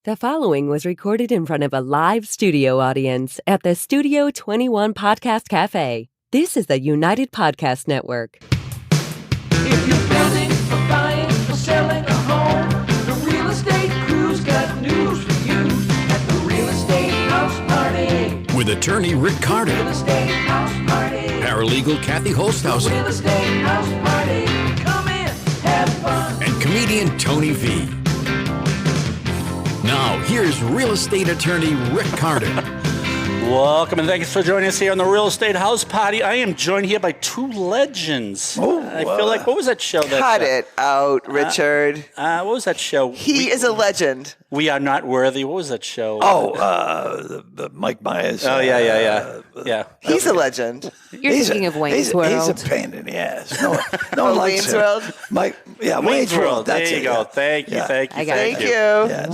The following was recorded in front of a live studio audience at the Studio 21 Podcast Café. This is the United Podcast Network. If you're building or buying or selling a home, the Real Estate Crew's got news for you at the Real Estate House Party. With attorney Rick Carter, Real Estate House Party. paralegal Kathy Holtshouser, Real Estate House Party. Come in, have fun. and comedian Tony V. Now, here's real estate attorney Rick Carter. Welcome and thanks for joining us here on the Real Estate House Party. I am joined here by two legends. I feel like, what was that show? Cut it out, Richard. What was that show? He is a legend. We Are Not Worthy. What was that show? The Mike Myers. Oh, yeah. He's a legend. You're thinking of Wayne's World. He's a pain in the ass. No one likes Wayne's him. World? Wayne's World. That's There you it, go. yeah. Thank you. Yeah. Thank you. Thank you. Yeah,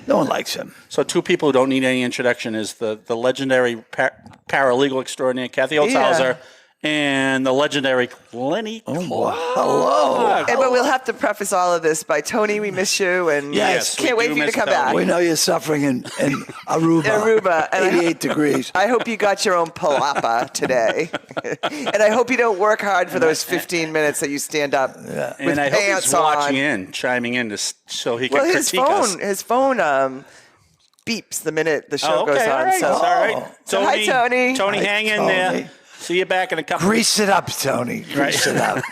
no one likes him. So two people who don't need any introduction is the legendary paralegal extraordinaire Kathy Holtshouser and the legendary Lenny Clarke. Hello. But we'll have to preface all of this by Tony, we miss you, and Yes, can't we wait do for you to miss come Tony. back. We know you're suffering in Aruba. Aruba. And 88 degrees. I hope you got your own palapa today. And I hope you don't work hard for those 15 minutes that you stand up with And I hope pants he's on. watching in, chiming in so he can Well, his critique us. phone beeps the minute the show Oh, okay, goes on. all right. So All right. So hi, Tony. Tony, Hi, hang in Tony. there. See you back in a couple. Grease it up, Tony. Grease it up.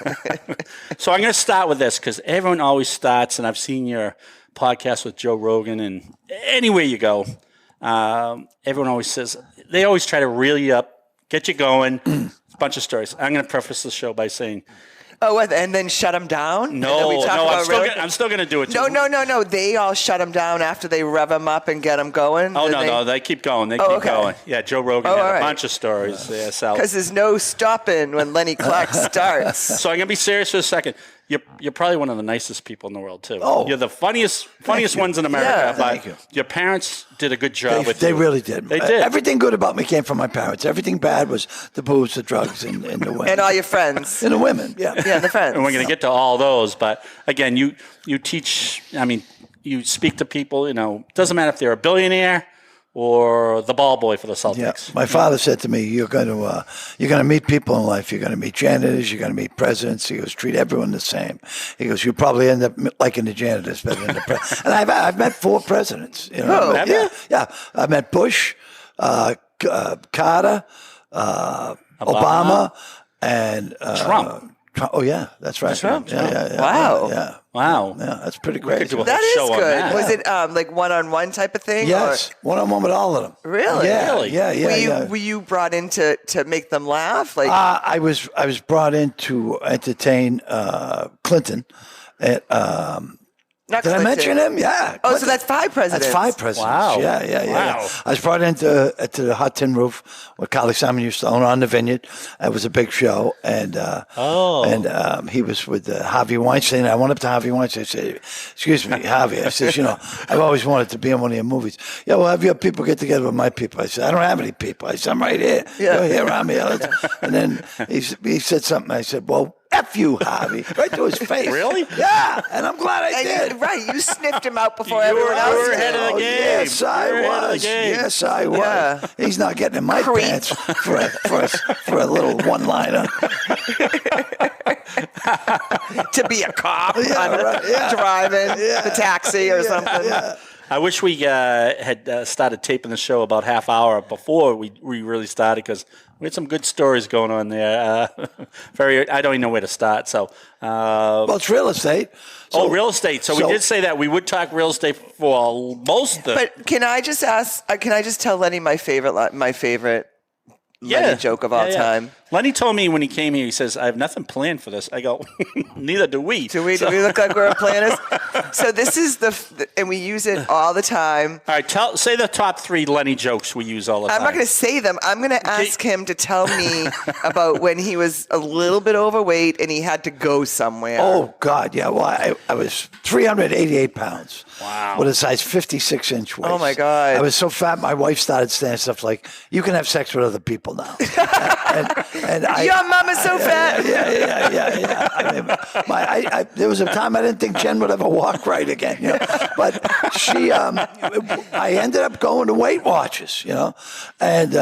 So I'm going to start with this because everyone always starts, and I've seen your podcast with Joe Rogan, and anywhere you go, everyone always says, they always try to reel you up, get you going. A bunch of stories. I'm going to preface the show by saying, Oh, and then shut him down? And then we talk about I'm still going to do it. No. They all shut him down after they rev him up and get him going. Oh, no, they keep going. They keep okay. going. Yeah, Joe Rogan had all a right. bunch of stories. Yeah, so. Because there's no stopping when Lenny Clarke starts. So I'm going to be serious for a second. You're probably one of the nicest people in the world, too. Oh. You're the funniest ones in America. Yeah. But Thank you. Your parents did a good job with you. They really did. They did. Everything good about me came from my parents. Everything bad was the booze, the drugs, and the women. And all your friends. And the women, yeah. Yeah, the friends. And we're going to get to all those. But, again, you teach, you speak to people, it doesn't matter if they're a billionaire or the ball boy for the Celtics. Yeah. My father said to me, you're going to meet people in life. You're going to meet janitors. You're going to meet presidents. He goes, treat everyone the same. He goes, you probably end up liking the janitors better than the president. And I've met 4 presidents. Have you? Yeah. I met Bush, Carter, Obama, and Trump. Oh yeah, that's right. Trump. Yeah. Wow. Yeah. Wow. Yeah, that's pretty We could crazy. do a That show is on good. that. Was it like one-on-one type of thing? Yes, one-on-one with all of them. Or, really? Yeah, Really? yeah. Were you brought in to make them laugh? Like, I was brought in to entertain Clinton. not Did I Clinton. mention him? Yeah. Oh, so Clinton. that's 5 presidents. That's 5 presidents. Wow. Yeah. Wow. I was brought into the Hot Tin Roof where Carly Simon used to own on the Vineyard. It was a big show, and he was with Harvey Weinstein. I went up to Harvey Weinstein. I said, "Excuse me, Harvey." I said, I've always wanted to be in one of your movies. Yeah, well, have your people get together with my people. I said, I don't have any people. I said, I'm right here. Yeah. You're here, I'm here. And then he said something. I said, well, F you, Harvey, right to his face. Really? Yeah, and I'm glad I And did. right, you sniffed him out before You everyone were else. ahead did. of the game. Yes, I You're ahead of the was. game. Yes, I was. Yeah. He's not getting in my Creep. pants for a little one-liner. To be a cop, Yeah. driving the taxi or something. Yeah. I wish we had started taping the show about half hour before we really started because we had some good stories going on there. I don't even know where to start. So, Well, it's real estate. real estate. So we did say that we would talk real estate for most of the. But can I just ask? Can I just tell Lenny my favorite Lenny joke of all time? Lenny told me when he came here, he says, I have nothing planned for this. I go, neither do we. Do we look like we're planners? So this is and we use it all the time. All right, say the top 3 Lenny jokes we use all the time. I'm not going to say them. I'm going to ask him to tell me about when he was a little bit overweight and he had to go somewhere. Oh, God, yeah. Well, I was 388 pounds. Wow. With a size 56-inch waist. Oh, my God. I was so fat, my wife started saying stuff like, you can have sex with other people. people now. and Your mama's so fat. Yeah. I mean, there was a time I didn't think Jen would ever walk right again, you know. But she, I ended up going to Weight Watchers, you know. And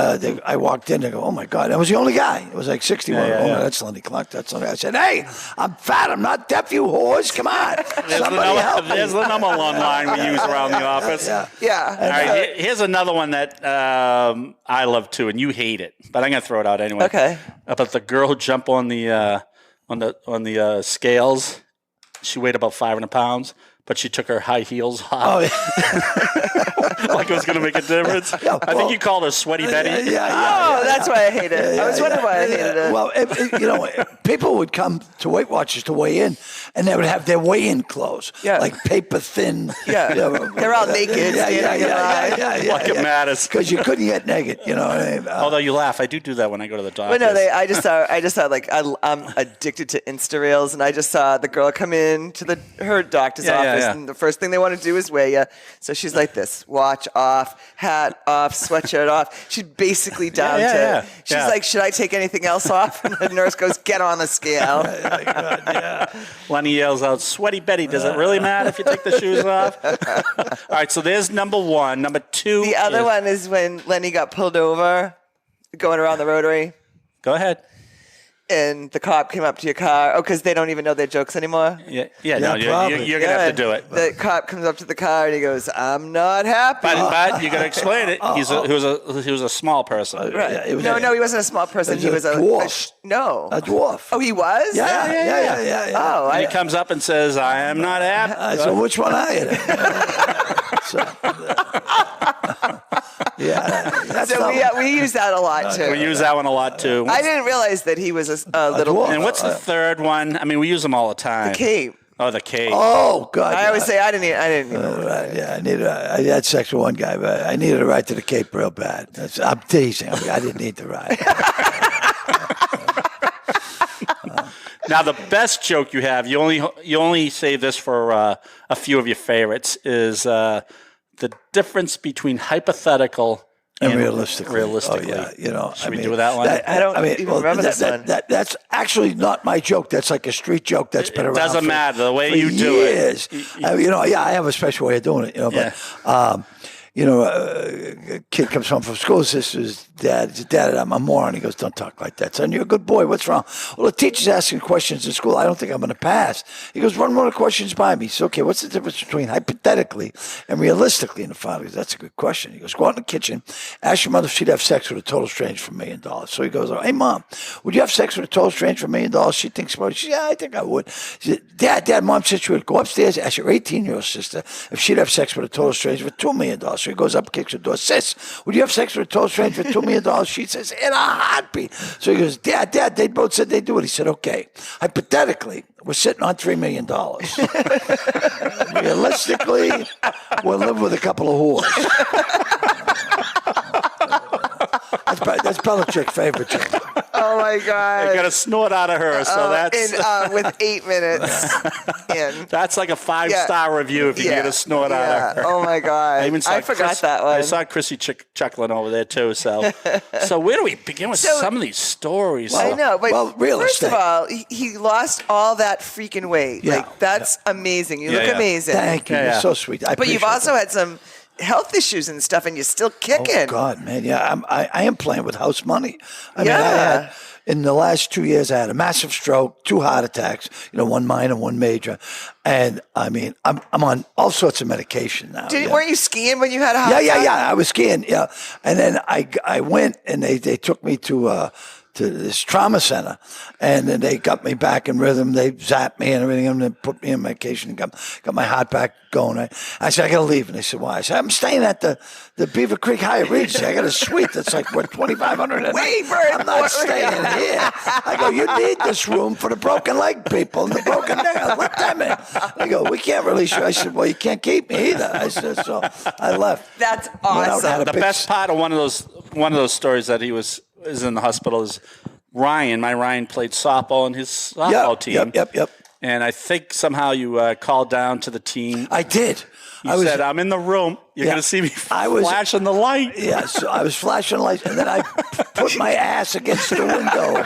I walked in and go, oh my God, I was the only guy. It was like 61. Oh, that's Lenny Clarke. That's Lenny. I said, hey, I'm fat. I'm not deaf, you whores. Come on. Somebody help me. There's the number one line we use around the office. Yeah. All right, here's another one that I love too, and you hate it, but I'm gonna throw it out anyway. Okay. About the girl who jumped on the scales. She weighed about 500 pounds, but she took her high heels off. Oh, yeah. Like it was gonna make a difference. Yeah, I think you called her Sweaty Betty. That's why I hate it. I was wondering why I hated it. Well, you know, people would come to Weight Watchers to weigh in, and they would have their weigh-in clothes, like paper thin. Yeah, they're all naked. Yeah. Like it matters. Because you couldn't get naked, you know what I mean? Although you laugh, I do that when I go to the doctor. But no, I just saw like I'm addicted to Insta Reels, and I just saw the girl come in to her doctor's office, and the first thing they want to do is weigh you. So she's like this: watch off, hat off, sweatshirt off. She's basically down to. She's like, should I take anything else off? And the nurse goes, get on the scale. Lenny yells out, Sweaty Betty, does it really matter if you take the shoes off? All right, so there's number one. Number two. The other one is when Lenny got pulled over going around the rotary. Go ahead. And the cop came up to your car. Oh, because they don't even know their jokes anymore? No, you're going to have to do it. The cop comes up to the car and he goes, I'm not happy. But you got to explain it. He was a small person. Right. No, he wasn't a small person. He was a dwarf. A dwarf. Oh, he was? Yeah. Oh, and he comes up and says, I am not happy. So which one are you? We use that a lot too. We use that one a lot too. I didn't realize that he was a little. And what's the third one? I mean, we use them all the time. The cape. Oh, the cape. Oh, God. I always say I didn't even. I had sex with one guy, but I needed a ride to the Cape real bad. I'm teasing. I didn't need the ride. Now, the best joke you have, you only say this for a few of your favorites, is the difference between hypothetical and realistically. Oh, yeah. You know, Should we do that one? I don't even remember this one. That's actually not my joke. That's like a street joke that's been around. It doesn't matter the way you do years. it. I have a special way of doing it. You know, but a kid comes home from school, says to his dad, I'm a moron. He goes, don't talk like that, son. You're a good boy. What's wrong? Well, the teacher's asking questions in school. I don't think I'm going to pass. He goes, run one of the questions by me. He says, okay, what's the difference between hypothetically and realistically? And the father goes, that's a good question. He goes, go out in the kitchen, ask your mother if she'd have sex with a total stranger for $1 million. So he goes, hey, Mom, would you have sex with a total stranger for $1 million? She thinks about it. She says, yeah, I think I would. She said, Dad, Mom said she would go upstairs, ask your 18-year-old sister if she'd have sex with a total stranger for $2 million. So he goes up, kicks the door, sis, would you have sex with a total stranger for $2 million? She says, in a heartbeat. So he goes, Dad, they both said they'd do it. He said, okay, hypothetically, we're sitting on $3 million. Realistically, we'll live with a couple of whores. That's Belichick's favorite joke. Oh my God! You got a snort out of her, so that's with 8 minutes in. That's like a 5-star review if you get a snort out of her. Oh my God! I forgot that one. I saw Chrissy chuckling over there too. So where do we begin with some of these stories? I know, but real first estate. of all, he lost all that freaking weight. Yeah. Like that's amazing. You look amazing. Thank you. You're so sweet. But you've also had some health issues and stuff, and you're still kicking. Oh God, man, yeah, I am playing with house money. I mean, I had, in the last 2 years, I had a massive stroke, 2 heart attacks, one minor, 1 major, and I mean, I'm on all sorts of medication now. Weren't you skiing when you had a heart attack? Yeah, I was skiing, and then I went and they took me to this trauma center, and then they got me back in rhythm. They zapped me and everything, and they put me on medication and got my heart back going. I said, I got to leave. And they said, why? I said, I'm staying at the Beaver Creek Hyatt Regency. I got a suite that's like, what, $2,500 a night. I'm not staying here. I go, you need this room for the broken leg people and the broken nail. Let them in. They go, we can't release you. I said, well, you can't keep me either. I said, so I left. That's awesome. The best part of one of those stories that he was in the hospital is Ryan. My Ryan played softball in his softball team. Yep. and I think somehow you called down to the team. I did. You said, I'm in the room. You're going to see me flashing the light. Yeah, so I was flashing lights, and then I put my ass against the window.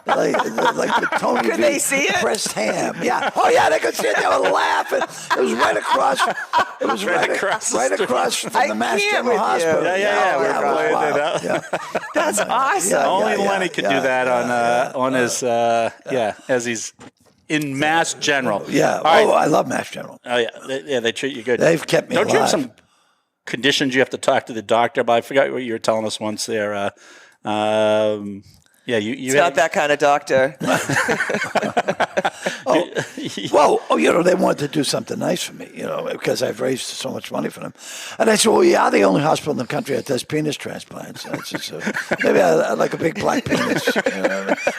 Like the Tony Could they see it? Pressed ham. Yeah. Oh, yeah, they could see it. They were laughing. It was right across. It was right across from the Mass General Hospital. Yeah. We're playing it out. Yeah. That's awesome. Only Lenny could do that on his, as he's in Mass General. Yeah. Right. Oh, I love Mass General. Oh, yeah. They treat you good. They've kept me Don't alive. you have some conditions you have to talk to the doctor about? I forgot what you were telling us once there. You He's not that kind of doctor. They wanted to do something nice for me, because I've raised so much money for them. And I said, well, yeah, the only hospital in the country that does penis transplants. And it's just, maybe I like a big black penis.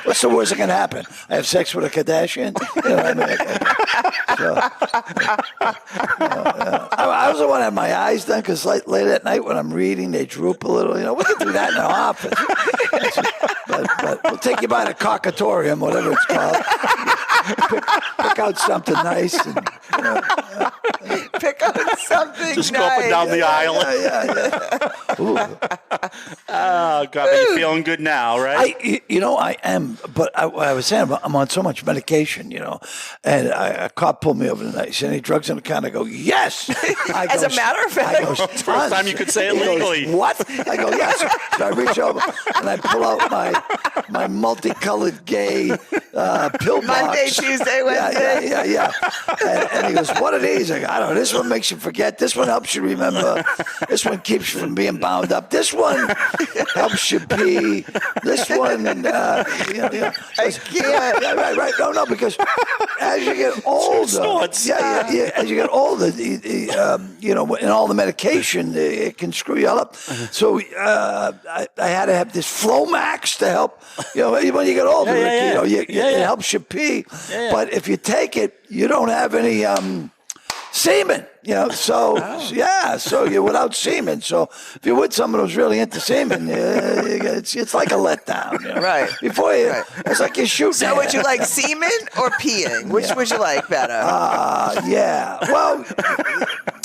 What's the worst that can happen? I have sex with a Kardashian? I also want to have my eyes done, because late at night when I'm reading, they droop a little. We can do that in our office. But we'll take you by the Cockatorium, whatever it's called. Pick out something nice. And, Pick out something just nice. go up and down the aisle. Yeah. Ooh. Oh, God, but you're feeling good now, right? I am. But I was saying, I'm on so much medication, and a cop pulled me over tonight. He said, any drugs in the car? I go, yes. As a matter of fact. First time you could say it legally. Goes, what? I go, yes. So I reach over and I pull out my multicolored gay pill box. Monday, Tuesday, Wednesday. Yeah. And he goes, what are these? I go, I don't know. This one makes you forget. This one helps you remember. This one keeps you from being bound up. This one helps you pee. This one, I can't. Right. No, because as you get older, as you get older, in all the medication, it can screw you up. So I had to have this Flomax to help. When you get older, it helps you pee. But if you take it, you don't have any semen. So you're without semen. So if you're with someone who's really into semen, it's like a letdown. Right. Before it's like you're shooting. So would you like semen or peeing? Which would you like better? Well,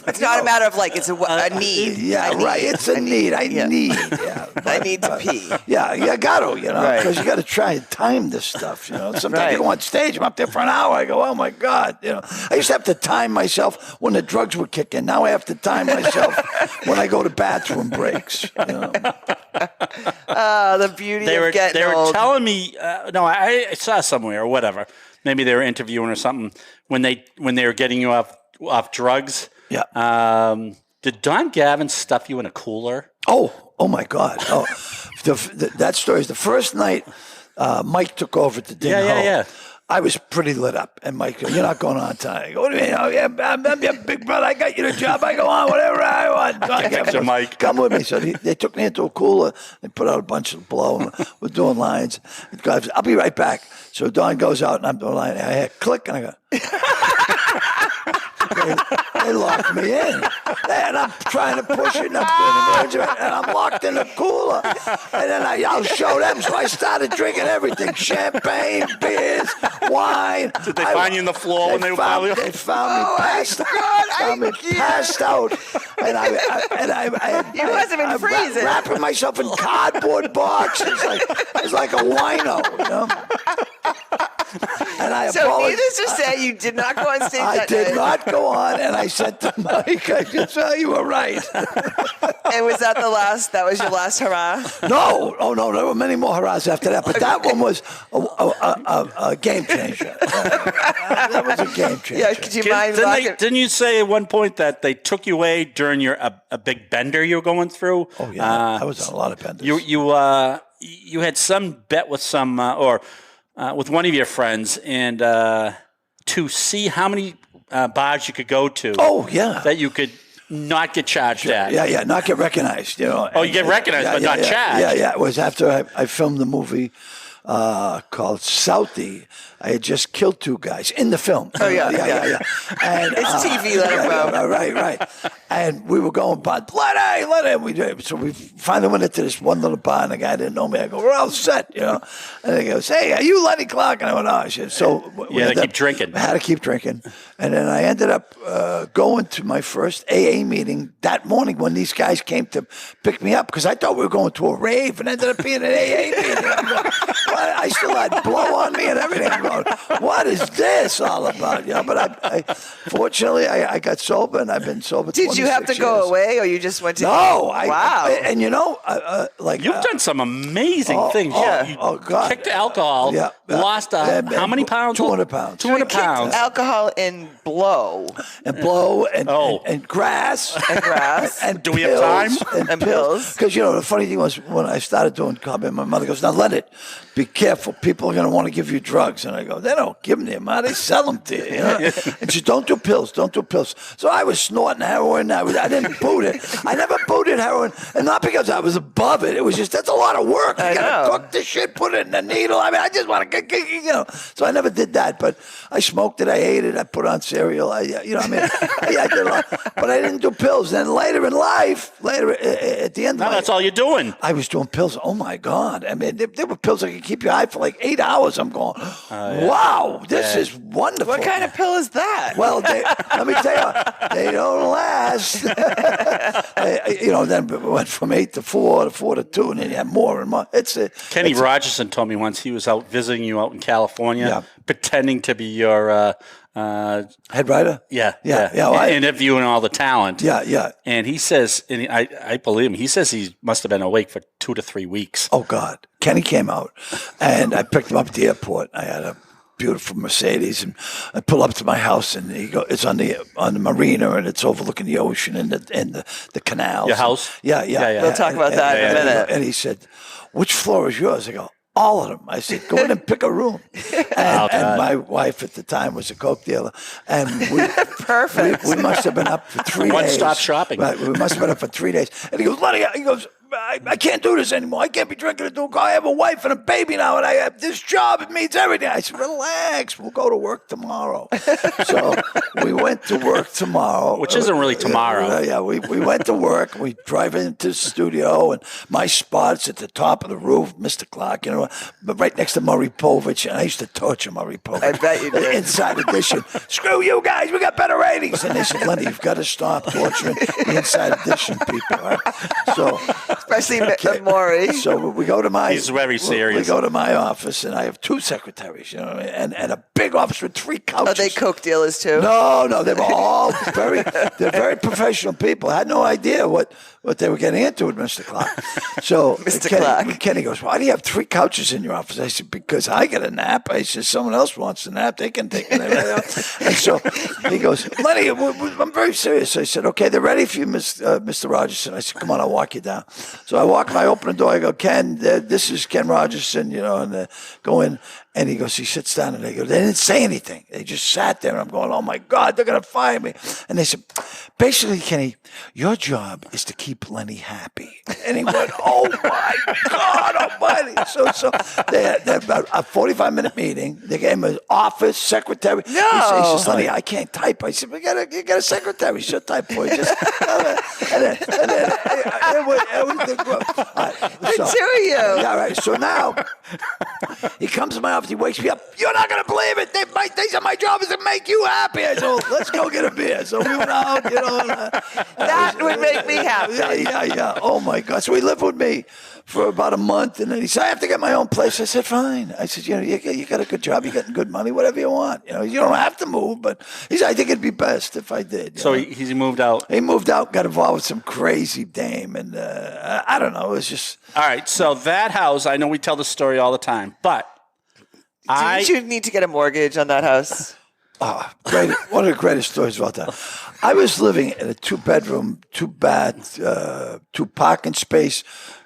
it's not a matter of it's a need. Right. It's a need. I need. Yeah. I need to pee. Yeah, you got to, because you got to try and time this stuff. Sometimes you go on stage, I'm up there for an hour. I go, oh my God. I used to have to time myself when the drugs would kick in. Now I have to time myself when I go to bathroom breaks. The beauty of getting They were old. telling me, I saw somewhere or whatever. Maybe they were interviewing or something when they were getting you off drugs. Yeah. Did Don Gavin stuff you in a cooler? Oh my God. Oh, that story is the first night Mike took over to Ding Ho. Yeah. I was pretty lit up. And Mike goes, you're not going on tonight. I go, what do you mean? Oh, yeah, I'm your big brother. I got you the job. I go on whatever I want. Don Gavin goes, Mike. come with me. So they took me into a cooler. They put out a bunch of blow. And we're doing lines. The guy goes, I'll be right back. So Don goes out and I'm doing line. I hear click and I go. They locked me in. And I'm trying to push it, and I'm locked in the cooler. And then I'll show them. So I started drinking everything: champagne, beers, wine. Did they find you on the floor when they found you? They found me passed out. And You must have been freezing. Wrapping myself in cardboard boxes. It's like a wino, And I So needless to say, you did not go on stage I that did night. not go on, and I said to Mike, I just said, you were right. And was that that was your last hurrah? No, there were many more hurrahs after that, but that one was a game changer. That was a game changer. Yeah, could you mind Didn't you say at one point that they took you away during a big bender you were going through? Oh, yeah. I was on a lot of benders. You had some bet with some, with one of your friends, and to see how many bars you could go to. Oh, yeah. That you could not get charged at. Yeah, not get recognized, Oh, you get recognized, but not charged. Yeah. It was after I filmed the movie called Southie. I had just killed two guys in the film. Oh, yeah. And, It's TV, let it go. Right. And we were going, but Lenny. So we finally went into this one little bar, and the guy didn't know me. I go, we're all set, And he goes, hey, are you Lenny Clarke? And I went, oh, shit. So you had to keep drinking. I had to keep drinking. And then I ended up going to my first AA meeting that morning when these guys came to pick me up, because I thought we were going to a rave and ended up being an AA meeting. I'm going, I still had blow on me and everything. I'm going, what is this all about? But fortunately, I got sober, and I've been sober 26 years. Did you have to go away, or you just went to... No. Wow. You've done some amazing things. Oh, God. Kicked alcohol. Yeah. Lost how many pounds? 200 pounds. 200 pounds. Alcohol and blow. And grass. And grass. And do we have time? And pills. Because, the funny thing was, when I started doing comedy, my mother goes, now, Leonard, be careful. People are going to want to give you drugs. And I go, they don't give them to you, Ma. They sell them to you. And she don't do pills. So I was snorting heroin. I didn't boot it. I never booted heroin. And not because I was above it. It was just, that's a lot of work. You got to cook this shit, put it in the needle. I just want to, So I never did that. But I smoked it. I ate it. I put on cereal. I did a lot. But I didn't do pills. Then later in life, at the end of that's all you're doing. I was doing pills. Oh, my God. I mean, there were pills that could keep you high for like 8 hours. I'm going, wow, this is wonderful. What kind of pill is that? Well, let me tell you, they don't last. Then it went from 8 to 4 to 4 to 2, and then you have more and more. Kenny Rogerson told me once he was out visiting you out in California, pretending to be your head writer. Interviewing all the talent. Yeah. And he says, and I believe him. He says he must have been awake for 2 to 3 weeks. Oh God, Kenny came out, and I picked him up at the airport. I had a beautiful Mercedes, and I pull up to my house, and it's on the marina, and it's overlooking the ocean and the canals. Your house? Yeah. We'll talk about that in a minute. And he said, "Which floor is yours?" I go, all of them. I said, go in and pick a room. And my wife at the time was a coke dealer. And Perfect. We must have been up for 3 days. One-stop shopping. Right, we must have been up for 3 days. And he goes, Lenny, I can't do this anymore. I can't be drinking and doing. I have a wife and a baby now, and I have this job. It means everything. I said, relax. We'll go to work tomorrow. So we went to work tomorrow. Which isn't really tomorrow. We went to work. We drive into the studio, and my spot's at the top of the roof, Mr. Clarke, but right next to Murray Povich. And I used to torture Murray Povich. I bet you did. Inside Edition. Screw you guys. We got better ratings. And they said, Lenny, you've got to stop torturing the Inside Edition people. Right? So... Especially Maury. So we go to my... He's very serious. We go to my office, and I have 2 secretaries, and a big office with 3 couches. Are they coke dealers, too? No, they were all they're very professional people. I had no idea what they were getting into with Mr. Clarke. So Kenny goes, why do you have 3 couches in your office? I said, because I get a nap. I said, someone else wants a nap. They can take it. And so he goes, Lenny, I'm very serious. I said, okay, they're ready for you, Mr. Rogerson. I said, come on, I'll walk you down. So I open the door. I go, Ken, this is Ken Rogerson, and go in. And he sits down, and they didn't say anything. They just sat there, and I'm going, oh, my God, they're going to fire me. And they said, basically, Kenny, your job is to keep Lenny happy. And he went, oh, my God almighty. So they had about a 45-minute meeting. They gave him an office, secretary. No. He says, Lenny, I can't type. I said, you got a secretary. She'll type for you. The 2 of you. Yeah, right. So now he comes to my office. He wakes me up. You're not going to believe it. They said my job is to make you happy. I said, well, let's go get a beer. So we went out, That would make me happy. Yeah. Oh, my God. So he lived with me for about a month, and then he said, I have to get my own place. I said, fine. I said, you got a good job. You're getting good money, whatever you want. You don't have to move, but he said, I think it'd be best if I did. So he moved out? He moved out, got involved with some crazy dame, and I don't know. It was just... All right, so that house, I know we tell the story all the time, but... Didn't you need to get a mortgage on that house? Oh, great. One of the greatest stories about that. I was living in a 2-bedroom, 2-bath, 2 parking space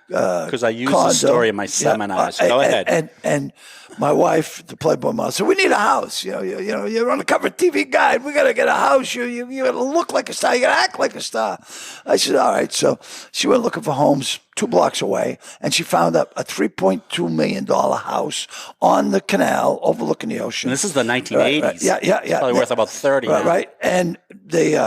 because I use the story in my seminars. Go ahead. And my wife, the Playboy model, said, we need a house. You're on the cover of TV Guide. We got to get a house. You got to look like a star. You got to act like a star. I said, all right. So she went looking for homes 2 blocks away, and she found a $3.2 million house on the canal overlooking the ocean. And this is the 1980s. Yeah. Probably worth about 30. Right. And they...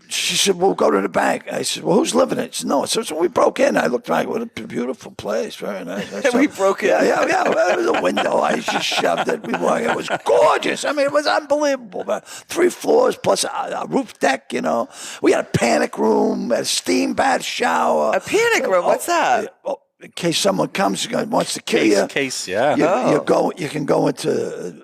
she said, "We'll go to the bank." I said, "Well, who's living in it?" She said, "No." So we broke in. I looked back. What a beautiful place, very nice. So, We broke in. Yeah. It was a window. I just shoved it. We walked. It was gorgeous. I mean, it was unbelievable. 3 floors plus a roof deck. We had a panic room, a steam bath shower. A panic room? What's that? In case someone comes and wants to kill you. You can go into.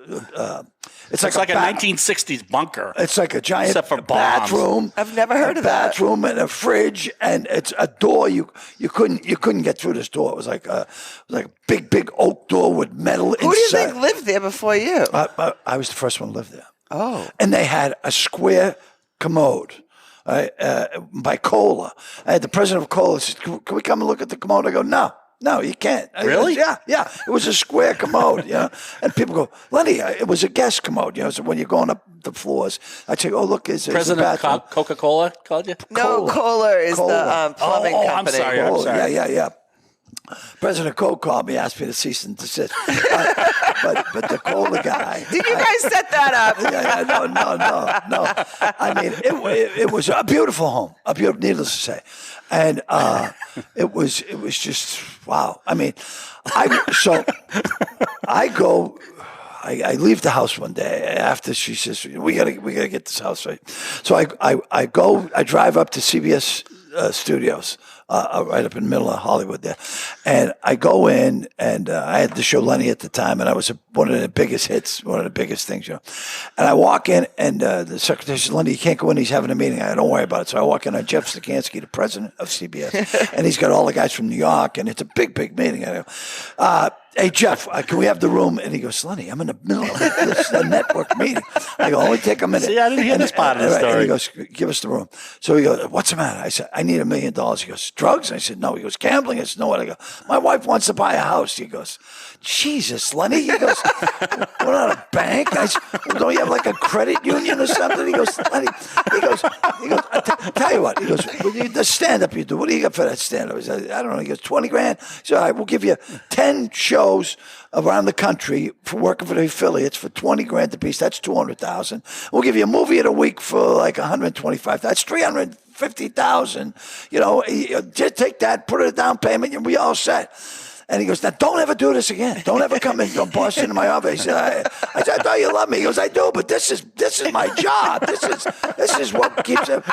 It's like a 1960s bunker. It's like a giant Except for bathroom. I've never heard of that. Bathroom and a fridge, and it's a door. You couldn't get through this door. It was like a big oak door with metal inside. Who do you think lived there before you? I was the first one to live there. Oh. And they had a square commode. By Kohler. I had the president of Kohler said, "Can we come and look at the commode?" I go, No, you can't. Really? Yeah. It was a square commode, And people go, "Lenny, it was a guest commode, So when you're going up the floors, I say, "Oh, look, is President of Coca-Cola called you?" No, Kohler is the plumbing company. I'm sorry. Yeah. President Coke called me, asked me to cease and desist. But the Kohler guy. Did you guys set that up? No. I mean, it was a beautiful home. Needless to say, and it was just wow. I mean, I leave the house one day after she says we gotta get this house right. So I drive up to CBS Studios. Right up in the middle of Hollywood there. And I go in, and I had the show Lenny at the time, and I was one of the biggest hits, one of the biggest things, And I walk in, and the secretary says, "Lenny, you can't go in. He's having a meeting." I don't worry about it. So I walk in on Jeff Stakansky, the president of CBS, and he's got all the guys from New York, and it's a big, big meeting. I go, "Hey, Jeff, can we have the room?" And he goes, "Lenny, I'm in the middle of this network meeting." I go, "Only take a minute." See, I didn't hear this part of the story. And he goes, "Give us the room." So he goes, "What's the matter?" I said, "I need $1 million." He goes, "Drugs?" I said, "No." He goes, "Gambling?" I said, "No." I go, "My wife wants to buy a house." He goes, "Jesus, Lenny." He goes, "We're not a bank." I said, "Well, don't you have like a credit union or something?" He goes, "Lenny," he goes, "Tell you what." He goes, "The stand-up you do, what do you got for that stand-up?" I said, "I don't know." He goes, 20 grand. So I will give you 10 shows around the country for working for the affiliates for 20 grand a piece. That's 200,000. We'll give you a movie of the week for like 125. That's 350,000. Just take that, put it a down payment, and we all set. And he goes, "Now don't ever do this again. Don't ever come in from Boston to my office." He said, I said, "I thought you loved me." He goes, "I do, but this is my job. This is what keeps it."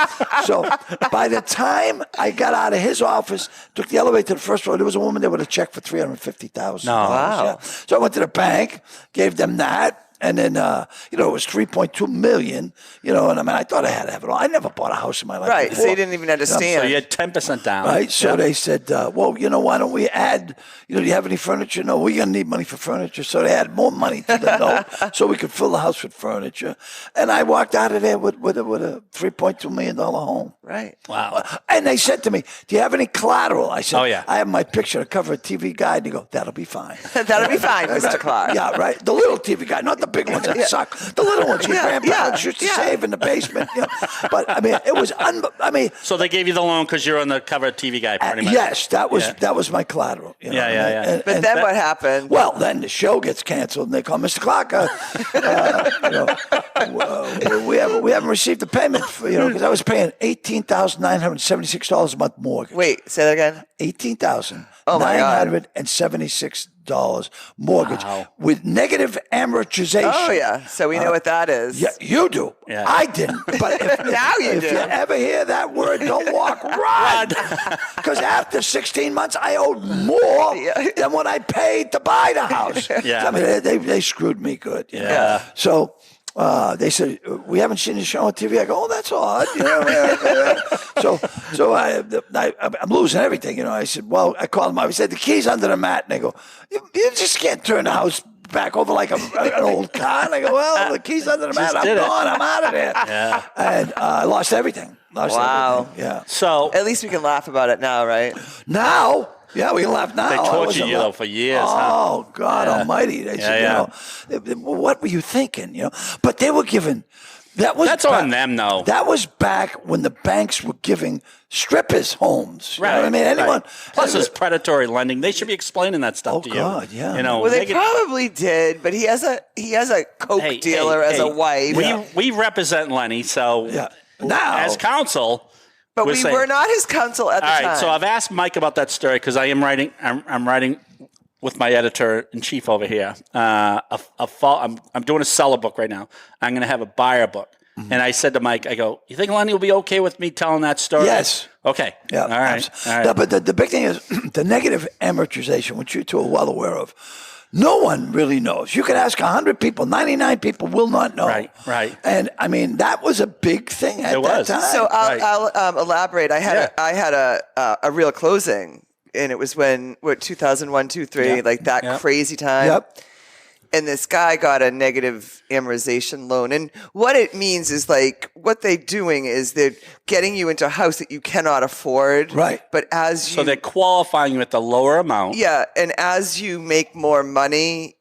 So by the time I got out of his office, took the elevator to the first floor, there was a woman there with a check for $350,000. No. Wow. Yeah. So I went to the bank, gave them that. And then, it was $3.2 million, and I thought I had to have it all. I never bought a house in my life. Right, before. so you didn't even understand. So you had 10% down. Right, so they said, "Well, why don't we add, do you have any furniture?" "No, we're going to need money for furniture." So they added more money to the note so we could fill the house with furniture. And I walked out of there with a $3.2 million home. Right. Wow. And they said to me, "Do you have any collateral?" I said, "Oh, yeah. I have my picture to cover a TV guide." And they go, "That'll be fine." That'll be fine, Mr. Clarke. Yeah, right. The little TV guide, not the big ones that suck. The little ones your grandparents used to save in the basement. But I mean, it was. So they gave you the loan because you're on the cover of TV Guide, pretty much. Yes, that was my collateral. Yeah. But then what happened? Well, then the show gets canceled, and they call Mr. Clarke. We haven't received the payment because I was paying $18,976 a month mortgage. Wait, say that again. $18,976 mortgage with negative amortization. Oh yeah, so we know what that is. Yeah, you do. Yeah. I didn't. But Now you if do. you ever hear that word, don't walk, run. Because after 16 months, I owed more than what I paid to buy the house. Yeah. I mean, they screwed me good. Yeah. So they said, "We haven't seen the show on TV." I go, "Oh, that's odd." So I'm losing everything. I said, "Well," I called them up. I said, "The key's under the mat." And they go, "You just can't turn the house back over like an old car." And I go, "Well, the key's under the mat. I'm gone. I'm out of there." Yeah. And I lost everything. Wow. Everything. Yeah. So At least we can laugh about it now, right? Now. Yeah, we can laugh now. they tortured you though for years. Oh, God Almighty! They said, what were you thinking? But they were giving. That's on them, though. That was back when the banks were giving strippers homes. Right. You know what I mean? Anyone. Right. Plus, it's predatory lending. They should be explaining that stuff to you. Oh, God, yeah. Well, they probably did, but he has a coke dealer as a wife. We represent Lenny, so Now, as counsel. But we're we saying- were not his counsel at the All time. right, so I've asked Mike about that story because I am writing. I'm writing with my editor in chief over here. I'm doing a seller book right now. I'm going to have a buyer book, and I said to Mike, I go, "You think Lenny will be okay with me telling that story?" Yes. Okay. Yeah. All right. absolutely. All right. No, but the big thing is the negative amortization, which you two are well aware of. No one really knows. You can ask 100 people, 99 people will not know. Right. And I mean, that was a big thing at It that was. time. So I'll elaborate. I had a real closing, and it was when 2001, 2003, like that crazy time. Yep. And this guy got a negative amortization loan. And what it means is like what they're doing is they're getting you into a house that you cannot afford. Right. But as you So they're qualifying you at the lower amount. yeah, and as you make more money,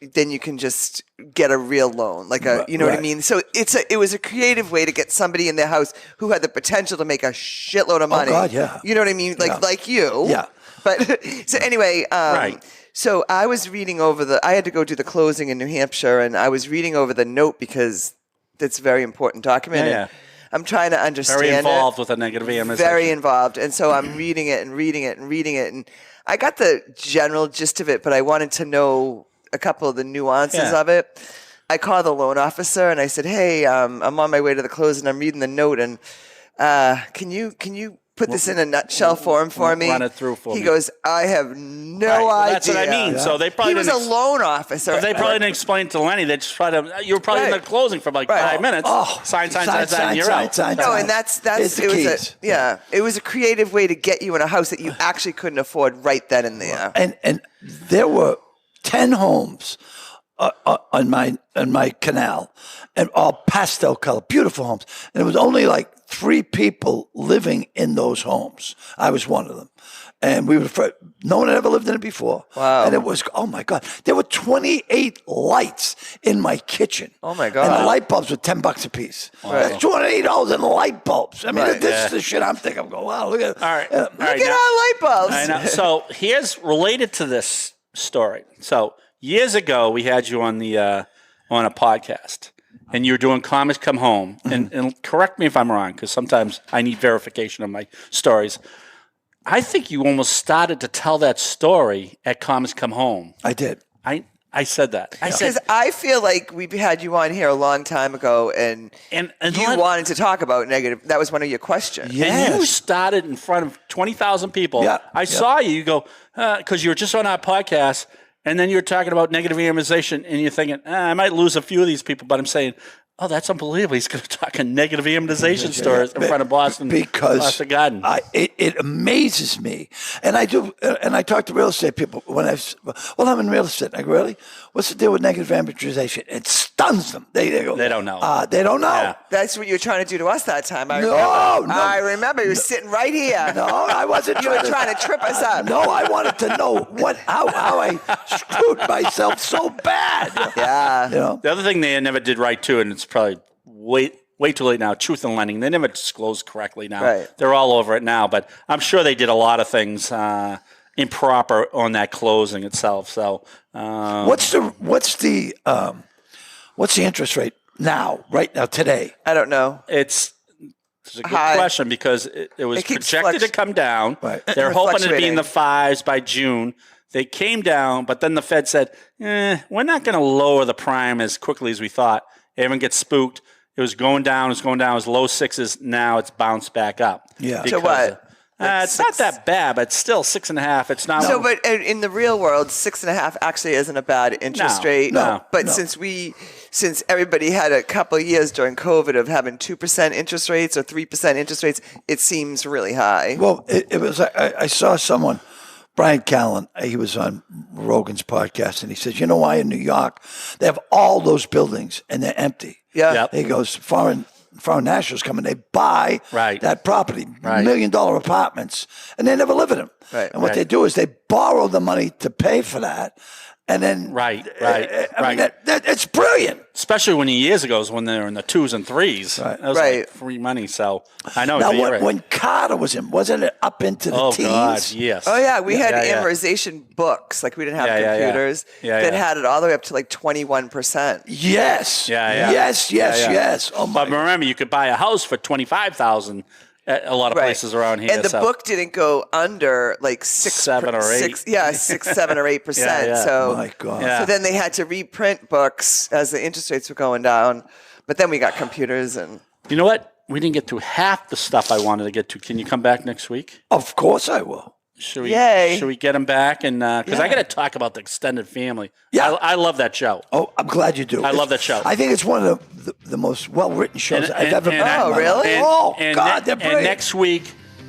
then you can just get a real loan, like you know what I Right. mean. So it was a creative way to get somebody in their house who had the potential to make a shitload of money. God, yeah. You know what I mean, like you. Yeah. But so anyway, Right. So I was reading over I had to go do the closing in New Hampshire, and I was reading over the note because it's a very important document. Yeah. And I'm trying to understand Very it. involved with a negative amortization. Very involved. And so I'm reading it and reading it and reading it. And I got the general gist of it, but I wanted to know a couple of the nuances of it. I called the loan officer and I said, hey, I'm on my way to the close and I'm reading the note. And can you put this in a nutshell form for me? Run it through for me. He goes, I have no Right, well, idea. that's what I mean. So they probably he was didn't a loan officer. But they probably didn't explain it to Lenny. They just tried to. You were probably in the Right. closing for like Right. 5 minutes. Oh, sign, sign, and you're out. sign. No, and that's It's the it was keys. it was a creative way to get you in a house that you actually couldn't afford right then and there. And there were 10 homes on my canal, and all pastel color, beautiful homes. And it was only like 3 people living in those homes. I was one of them. And we were no one had ever lived in it before. Wow. And it was, oh my God, there were 28 lights in my kitchen. Oh my God. And the light bulbs were $10 a piece. Right. That's $280 in light bulbs. I mean, Right. this is the shit I'm thinking. I'm going, wow, look at it. All right. Look at our light bulbs. I know. So here's related to this story. So years ago, we had you on the on a podcast, and you were doing Comics Come Home. And correct me if I'm wrong, because sometimes I need verification of my stories. I think you almost started to tell that story at Comics Come Home. I did. I said that. I said, Because I feel like we had you on here a long time ago, and and you wanted to talk about negative. That was one of your questions. Yeah. And you Yes. started in front of 20,000 people. Yeah, I saw you. You go, because you were just on our podcast, and then you were talking about negative amortization, and you're thinking, I might lose a few of these people, but I'm saying, oh, that's unbelievable. He's going to talk a negative amortization stories in front of Boston Garden. It amazes me, and I do. And I talk to real estate people when I'm in real estate. I go, really? What's the deal with negative amortization? It stuns them. They go, They don't know. They don't know. Yeah. That's what you were trying to do to us that time. I No, remember. no. I remember. You were sitting right here. No, I wasn't. You were trying to trip us up. No, I wanted to know how I screwed myself so bad. Yeah. You know. The other thing they never did right, too, and it's probably way too late now, Truth in Lending, they never disclosed correctly now. Right. They're all over it now, but I'm sure they did a lot of things improper on that closing itself. So What's the interest rate now? Right now, today? I don't know. it's a good High. question because it was It keeps projected to come down. Right. They're hoping to be in Fluctuating. the 5s by June. They came down, but then the Fed said, we're not going to lower the prime as quickly as we thought. Everyone gets spooked. It was going down. It was low 6s. Now it's bounced back up. Yeah. To what? It's not that bad, but it's still 6.5. It's not. So, but in the real world, 6.5 actually isn't a bad interest No, rate. no, But no. since everybody had a couple of years during COVID of having 2% interest rates or 3% interest rates, it seems really high. Well, it was. I saw someone, Brian Callen. He was on Rogan's podcast, and he says, "You know why in New York they have all those buildings and they're empty?" Yeah. Yep. He goes, foreign nationals come and they buy Right. that property, Right. $1 million apartments, and they never live in them. Right. And what Right. they do is they borrow the money to pay for that, And then Right. I mean, it's brilliant. Especially when years ago, when they were in the 2s and 3s. Right. That was Right. like free money. So I know. Now, you're right. when Carter was in, wasn't it up into the teens? God, yes. Oh yeah, we had Yeah. amortization books. Like we didn't have Yeah, yeah, yeah. computers Yeah, that yeah. had it all the way up to like 21%. Yes. Yeah. Yes. Oh my. But remember, you could buy a house for $25,000 at a lot of places around here. And the so. book didn't go under like 7 or 8%. 8%. Yeah. So, My God. Yeah. so then they had to reprint books as the interest rates were going down. But then we got computers and You know what? We didn't get to half the stuff I wanted to get to. Can you come back next week? Of course I will. Should we? Yay. Should we get him back? And because I got to talk about the extended family. Yeah. I love that show. Oh, I'm glad you do. I love that show. I think it's one of the most well-written shows I've ever been Oh, really? God, they're brilliant. And next week,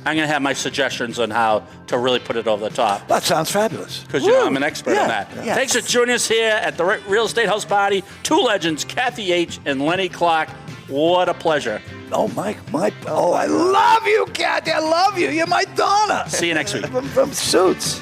I'm going to have my suggestions on how to really put it over the top. That sounds fabulous. Because you know I'm an expert Yeah. on that. Yeah. Thanks for joining us here at the Real Estate House Party. Two legends, Kathy H. and Lenny Clarke. What a pleasure. Oh, Mike, I love you, Kathy. I love you. You're my Donna. See you next week. From Suits.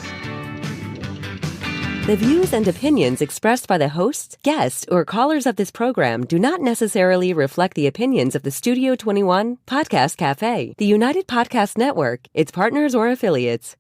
The views and opinions expressed by the hosts, guests, or callers of this program do not necessarily reflect the opinions of the Studio 21 Podcast Café, the United Podcast Network, its partners, or affiliates.